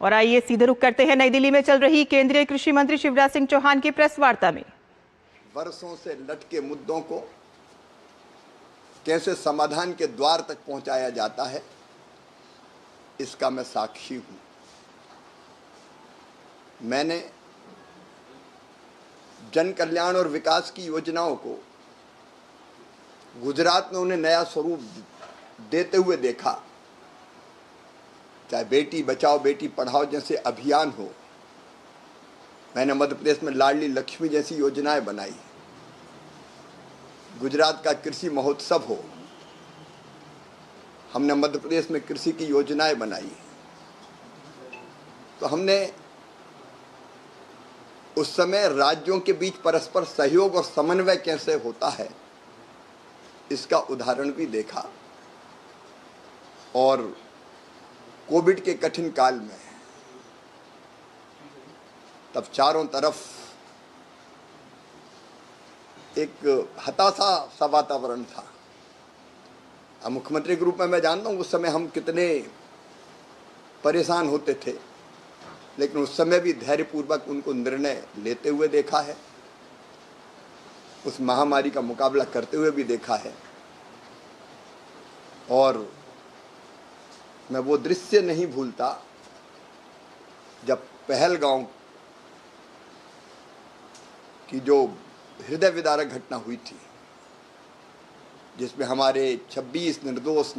और आइए सीधे रुख करते हैं नई दिल्ली में चल रही केंद्रीय कृषि मंत्री शिवराज सिंह चौहान की प्रेस वार्ता में। वर्षों से लटके मुद्दों को कैसे समाधान के द्वार तक पहुंचाया जाता है, इसका मैं साक्षी हूं। मैंने जन कल्याण और विकास की योजनाओं को गुजरात में उन्हें नया स्वरूप देते हुए देखा। चाहे बेटी बचाओ बेटी पढ़ाओ जैसे अभियान हो, मैंने मध्य प्रदेश में लाडली लक्ष्मी जैसी योजनाएं बनाई। गुजरात का कृषि महोत्सव हो, हमने मध्य प्रदेश में कृषि की योजनाएं बनाई। तो हमने उस समय राज्यों के बीच परस्पर सहयोग और समन्वय कैसे होता है, इसका उदाहरण भी देखा। और कोविड के कठिन काल में तब चारों तरफ एक हताशा सा वातावरण था। अब मुख्यमंत्री के रूप में मैं जानता हूँ उस समय हम कितने परेशान होते थे, लेकिन उस समय भी धैर्यपूर्वक उनको निर्णय लेते हुए देखा है, उस महामारी का मुकाबला करते हुए भी देखा है। और मैं वो दृश्य नहीं भूलता जब पहलगांव की जो हृदय विदारक घटना हुई थी, जिसमें हमारे 26 निर्दोष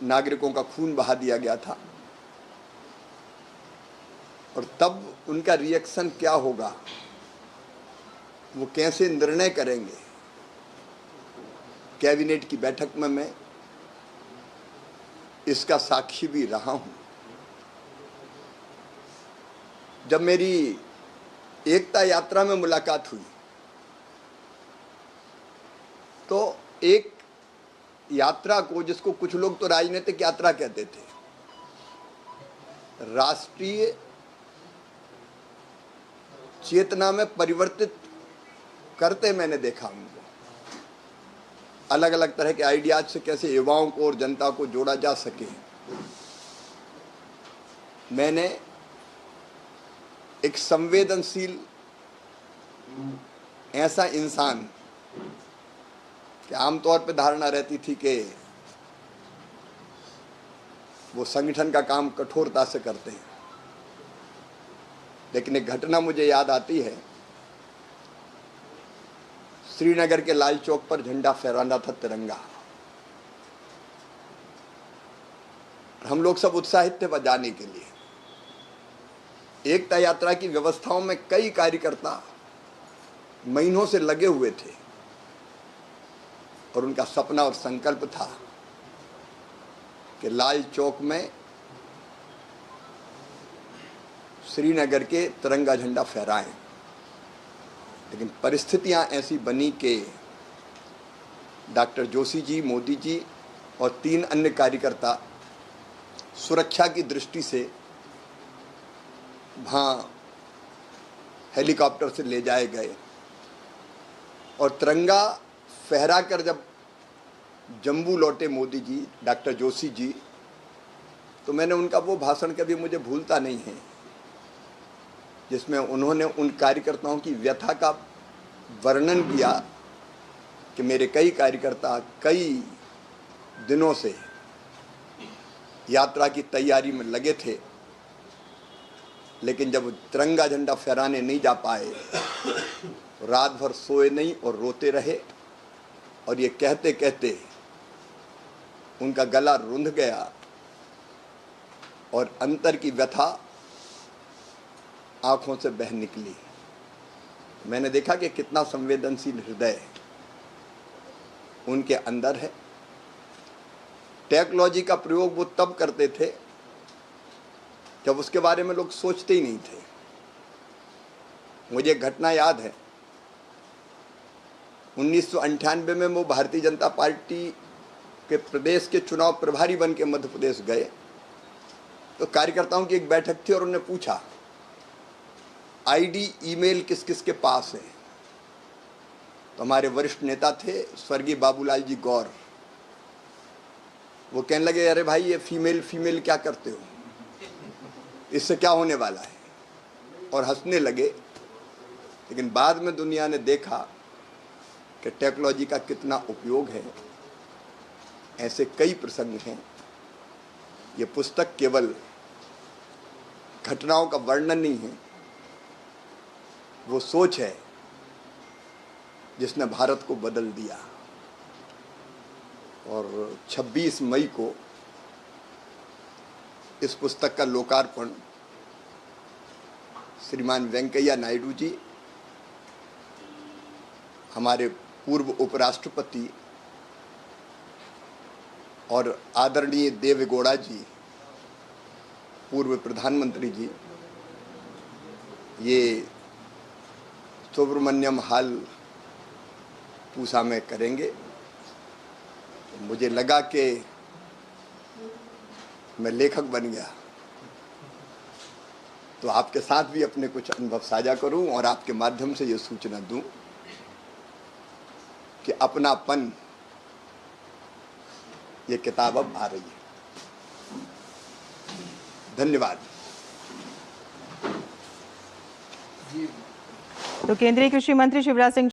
नागरिकों का खून बहा दिया गया था। और तब उनका रिएक्शन क्या होगा, वो कैसे निर्णय करेंगे, कैबिनेट की बैठक में मैं इसका साक्षी भी रहा हूं। जब मेरी एकता यात्रा में मुलाकात हुई तो एक यात्रा को, जिसको कुछ लोग तो राजनीतिक यात्रा कहते थे, राष्ट्रीय चेतना में परिवर्तित करते मैंने देखा। उनको अलग अलग तरह के आइडियाज से कैसे युवाओं को और जनता को जोड़ा जा सके। मैंने एक संवेदनशील ऐसा इंसान, कि आमतौर पर धारणा रहती थी कि वो संगठन का काम कठोरता से करते हैं, लेकिन एक घटना मुझे याद आती है। श्रीनगर के लाल चौक पर झंडा फहराना था, तिरंगा। हम लोग सब उत्साहित थे बजाने के लिए। एकता यात्रा की व्यवस्थाओं में कई कार्यकर्ता महीनों से लगे हुए थे और उनका सपना और संकल्प था कि लाल चौक में श्रीनगर के तिरंगा झंडा फहराएं। लेकिन परिस्थितियां ऐसी बनी कि डॉक्टर जोशी जी, मोदी जी और 3 अन्य कार्यकर्ता सुरक्षा की दृष्टि से वहाँ हेलीकॉप्टर से ले जाए गए और तिरंगा फहराकर जब जम्मू लौटे मोदी जी, डॉक्टर जोशी जी, तो मैंने उनका वो भाषण कभी मुझे भूलता नहीं है, जिसमें उन्होंने उन कार्यकर्ताओं की व्यथा का वर्णन किया कि मेरे कई कार्यकर्ता कई दिनों से यात्रा की तैयारी में लगे थे, लेकिन जब तिरंगा झंडा फहराने नहीं जा पाए, रात भर सोए नहीं और रोते रहे। और ये कहते कहते उनका गला रुंध गया और अंतर की व्यथा आंखों से बह निकली। मैंने देखा कि कितना संवेदनशील हृदय उनके अंदर है। टेक्नोलॉजी का प्रयोग वो तब करते थे जब उसके बारे में लोग सोचते ही नहीं थे। मुझे एक घटना याद है, 1998 में वो भारतीय जनता पार्टी के प्रदेश के चुनाव प्रभारी बन के मध्य प्रदेश गए। तो कार्यकर्ताओं की एक बैठक थी और उन्होंने पूछा, आईडी ईमेल किस किस के पास है। तो हमारे वरिष्ठ नेता थे स्वर्गीय बाबूलाल जी गौर, वो कहने लगे अरे भाई ये फीमेल फीमेल क्या करते हो, इससे क्या होने वाला है, और हंसने लगे। लेकिन बाद में दुनिया ने देखा कि टेक्नोलॉजी का कितना उपयोग है। ऐसे कई प्रसंग हैं। ये पुस्तक केवल घटनाओं का वर्णन नहीं है, वो सोच है जिसने भारत को बदल दिया। और 26 मई को इस पुस्तक का लोकार्पण श्रीमान वेंकैया नायडू जी, हमारे पूर्व उपराष्ट्रपति और आदरणीय देवेगौड़ा जी, पूर्व प्रधानमंत्री जी, ये सुब्रमण्यम हॉल पूसा में करेंगे। मुझे लगा कि मैं लेखक बन गया, तो आपके साथ भी अपने कुछ अनुभव साझा करूं और आपके माध्यम से ये सूचना दूं कि अपनापन ये किताब अब आ रही है। धन्यवाद। तो केंद्रीय कृषि मंत्री शिवराज सिंह